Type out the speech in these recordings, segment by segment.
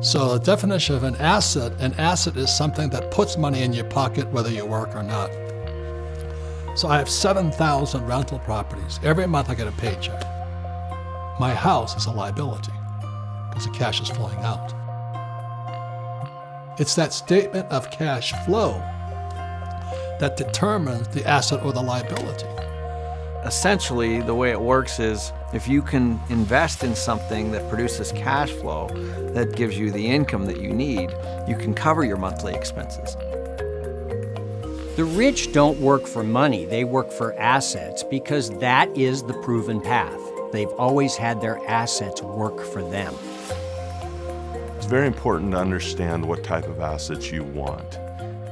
So the definition of an asset is something that puts money in your pocket whether you work or not. So I have 7,000 rental properties. Every month I get a paycheck. My house is a liability because the cash is flowing out. It's that statement of cash flow that determines the asset or the liability. Essentially, the way it works is if you can invest in something that produces cash flow that gives you the income that you need, you can cover your monthly expenses. The rich don't work for money, they work for assets because that is the proven path. They've always had their assets work for them. It's very important to understand what type of assets you want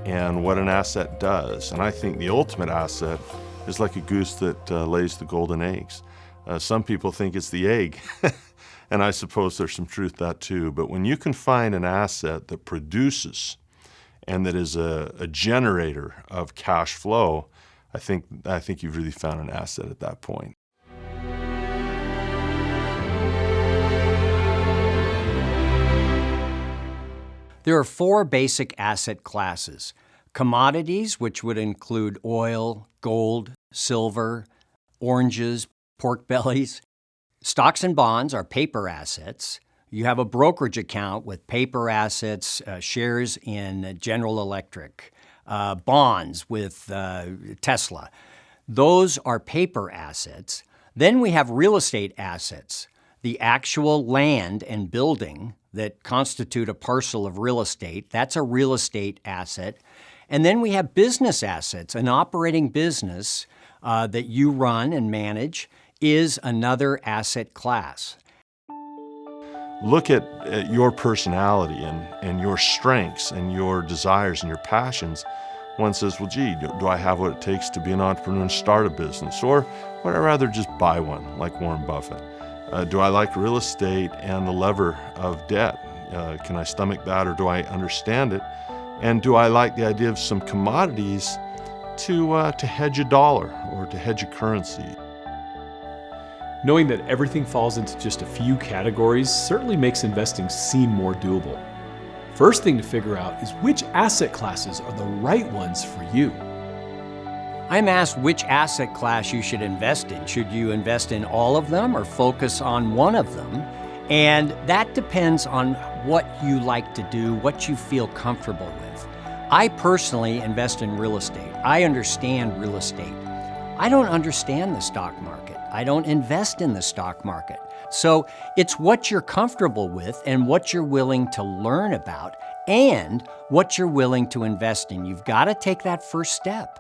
and what an asset does. And I think the ultimate asset is like a goose that lays the golden eggs. Some people think it's the egg, and I suppose there's some truth to that too. But when you can find an asset that produces and that is a generator of cash flow, I think you've really found an asset at that point. There are 4 basic asset classes. Commodities, which would include oil, gold, silver, oranges, pork bellies. Stocks and bonds are paper assets. You have a brokerage account with paper assets, shares in General Electric, bonds with Tesla. Those are paper assets. Then we have real estate assets, the actual land and building that constitute a parcel of real estate. That's a real estate asset. And then we have business assets. An operating business that you run and manage is another asset class. Look at your personality and your strengths and your desires and your passions. One says, well, gee, do I have what it takes to be an entrepreneur and start a business? Or would I rather just buy one, like Warren Buffett? Do I like real estate and the lever of debt? Can I stomach that, or do I understand it? And do I like the idea of some commodities to hedge a dollar or to hedge a currency? Knowing that everything falls into just a few categories certainly makes investing seem more doable. First thing to figure out is which asset classes are the right ones for you. I'm asked which asset class you should invest in. Should you invest in all of them or focus on one of them? And that depends on what you like to do, what you feel comfortable with. I personally invest in real estate. I understand real estate. I don't understand the stock market. I don't invest in the stock market. So it's what you're comfortable with and what you're willing to learn about and what you're willing to invest in. You've got to take that first step.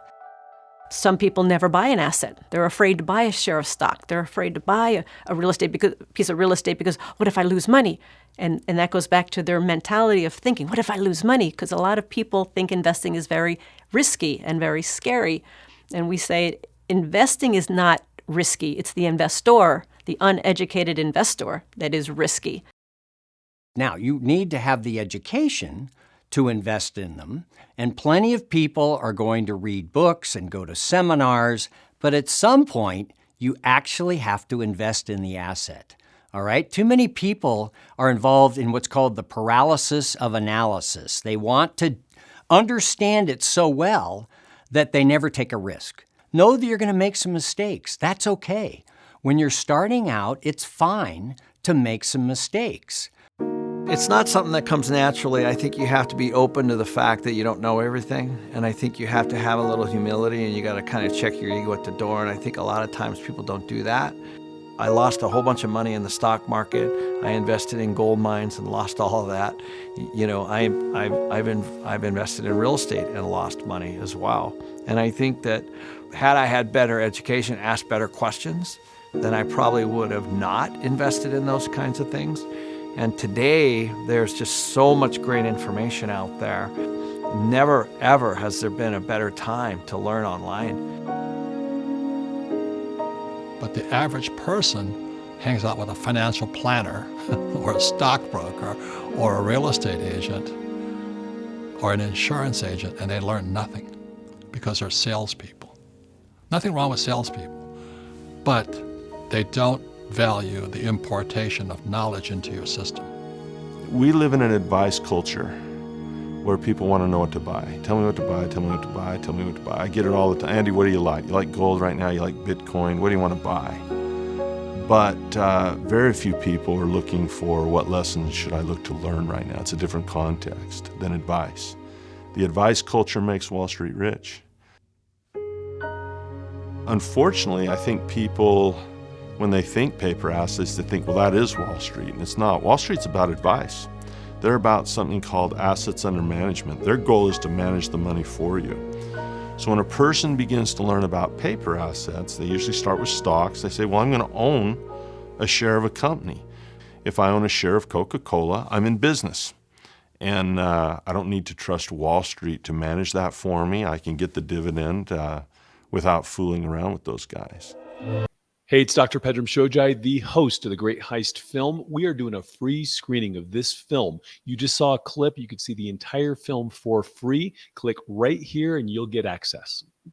Some people never buy an asset. They're afraid to buy a share of stock. They're afraid to buy a piece of real estate because what if I lose money? And that goes back to their mentality of thinking, what if I lose money? Because a lot of people think investing is very risky and very scary. And we say investing is not risky. It's the investor, the uneducated investor, that is risky. Now, you need to have the education to invest in them, and plenty of people are going to read books and go to seminars, but at some point, you actually have to invest in the asset. All right? Too many people are involved in what's called the paralysis of analysis. They want to understand it so well that they never take a risk. Know that you're going to make some mistakes. That's okay. When you're starting out, it's fine to make some mistakes. It's not something that comes naturally. I think you have to be open to the fact that you don't know everything. And I think you have to have a little humility, and you got to kind of check your ego at the door. And I think a lot of times people don't do that. I lost a whole bunch of money in the stock market. I invested in gold mines and lost all of that. You know, I've invested in real estate and lost money as well. And I think that had I had better education, asked better questions, then I probably would have not invested in those kinds of things. And today, there's just so much great information out there. Never, ever has there been a better time to learn online. But the average person hangs out with a financial planner or a stockbroker or a real estate agent or an insurance agent, and they learn nothing because they're salespeople. Nothing wrong with salespeople, but they don't value the importation of knowledge into your system. we live in an advice culture where people want to know what to buy. Tell me what to buy, tell me what to buy, tell me what to buy. I get it all the time. Andy, what do you like? You like gold right now? You like Bitcoin? What do you want to buy? But very few people are looking for what lessons should I look to learn right now. It's a different context than advice. The advice culture makes Wall Street rich. Unfortunately, I think people, when they think paper assets, they think, well, that is Wall Street, and it's not. Wall Street's about advice. They're about something called assets under management. Their goal is to manage the money for you. So when a person begins to learn about paper assets, they usually start with stocks. They say, well, I'm going to own a share of a company. If I own a share of Coca-Cola, I'm in business. And I don't need to trust Wall Street to manage that for me. I can get the dividend without fooling around with those guys. Hey, it's Dr. Pedram Shojai, the host of The Great Heist Film. We are doing a free screening of this film. You just saw a clip. You could see the entire film for free. Click right here and you'll get access.